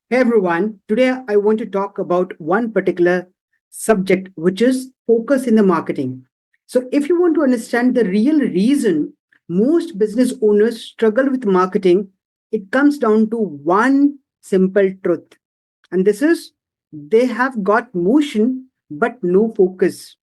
Hey everyone, today I want to talk about one particular subject, which is focus in the marketing. So, if you want to understand the real reason most business owners struggle with marketing, it comes down to one simple truth, and this is they have got motion but no focus,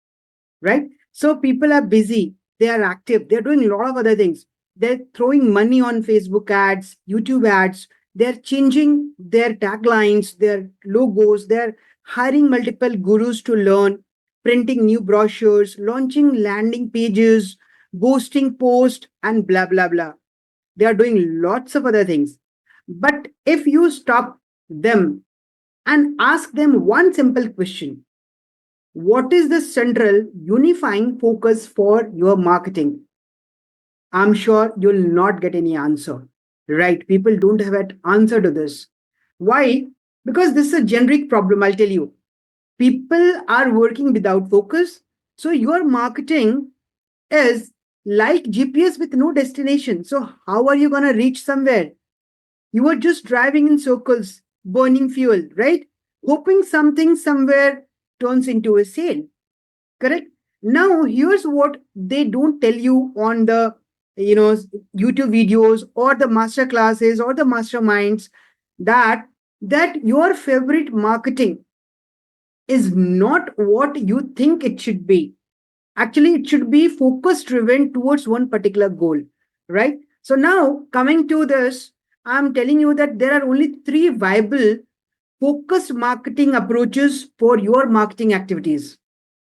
right? So, people are busy, they are active, they're doing a lot of other things. They're throwing money on Facebook ads, YouTube ads, they're changing their taglines, their logos, they're hiring multiple gurus to learn, printing new brochures, launching landing pages, boosting posts, and blah, blah, blah. They are doing lots of other things. But if you stop them and ask them one simple question, what is the central unifying focus for your marketing? I'm sure you'll not get any answer, right? People don't have an answer to this. Why? Because this is a generic problem, I'll tell you. People are working without focus. So your marketing is like GPS with no destination. So how are you going to reach somewhere? You are just driving in circles, burning fuel, right? Hoping something somewhere turns into a sale. Correct. Now here's what they don't tell you on the you know YouTube videos or the master classes or the masterminds, that your favorite marketing is not what you think it should be. Actually, it should be focus driven towards one particular goal, right? So now coming to this, I'm telling you that there are only three viable focused marketing approaches for your marketing activities.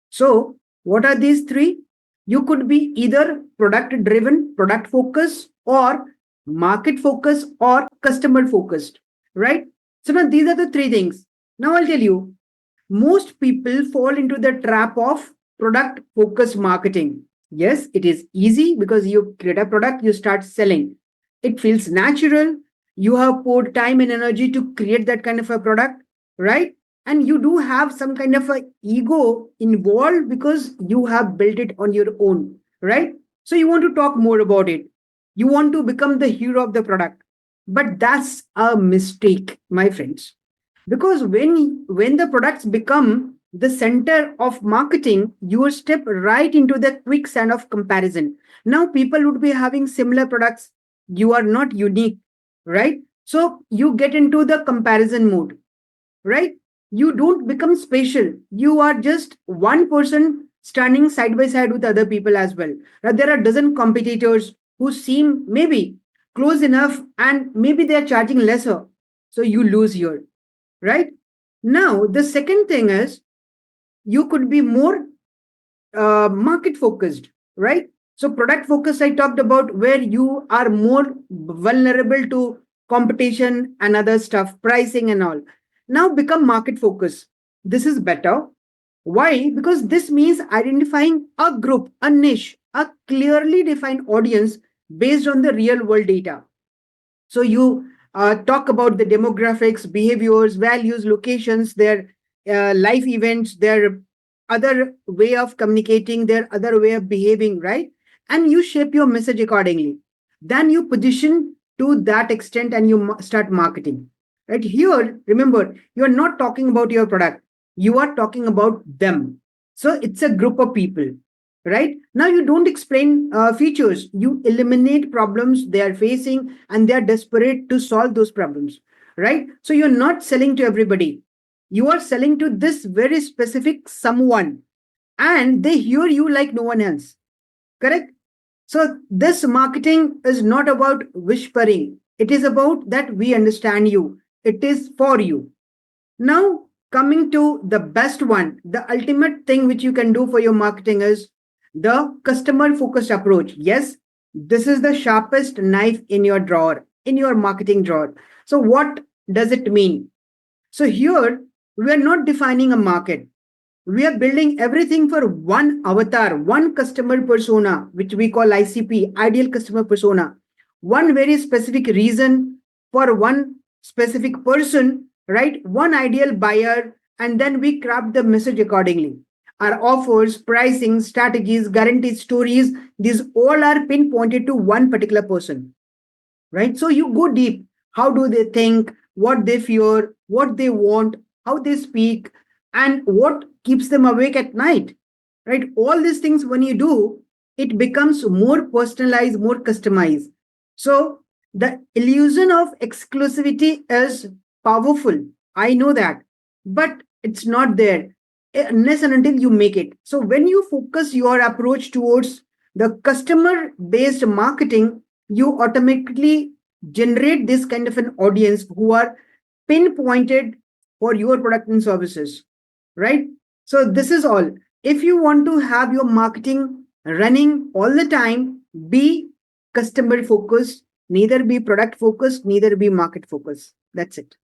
So, what are these three? You could be either product driven, product focus, or market focus, or customer focused, right? So, now these are the three things. Now, I'll tell you, most people fall into the trap of product focused marketing. Yes, it is easy because you create a product, you start selling. It feels natural. You have poured time and energy to create that kind of a product, right? And you do have some kind of a ego involved because you have built it on your own, right? So you want to talk more about it. You want to become the hero of the product. But that's a mistake, my friends, because when the products become the center of marketing, you step right into the quicksand of comparison. Now people would be having similar products. You are not unique, right? So you get into the comparison mode, right? You don't become special. You are just one person standing side by side with other people as well. Now, there are dozen competitors who seem maybe close enough, and maybe they are charging lesser. So you lose here, right? Now, the second thing is you could be more market focused, right? So, product focused, I talked about, where you are more vulnerable to competition and other stuff, pricing and all. Now, become market focused. This is better. Why? Because this means identifying a group, a niche, a clearly defined audience based on the real world data. So you talk about the demographics, behaviors, values, locations, their life events, their other way of communicating, their other way of behaving, right? And you shape your message accordingly. Then you position to that extent and you start marketing. Right here, remember, you are not talking about your product, you are talking about them. So it's a group of people, right? Now you don't explain features, you eliminate problems they are facing and they are desperate to solve those problems, right? So you're not selling to everybody, you are selling to this very specific someone, and they hear you like no one else, correct? So this marketing is not about whispering, it is about that we understand you, it is for you. Now, coming to the best one, the ultimate thing which you can do for your marketing is the customer focused approach. Yes, this is the sharpest knife in your drawer, in your marketing drawer. So, what does it mean? So, here we are not defining a market. We are building everything for one avatar, one customer persona, which we call ICP, ideal customer persona, one very specific reason for one specific person, right? One ideal buyer, and then we craft the message accordingly. Our offers, pricing, strategies, guaranteed stories, these all are pinpointed to one particular person, right? So you go deep. How do they think? what they fear, what they want, how they speak, and what keeps them awake at night. Right? All these things, when you do, it becomes more personalized, more customized. So the illusion of exclusivity is powerful. I know that, but it's not there unless and until you make it. So when you focus your approach towards the customer based marketing, you automatically generate this kind of an audience who are pinpointed for your product and services, right? So this is all. If you want to have your marketing running all the time, be customer focused, neither be product focused, neither be market focused. That's it.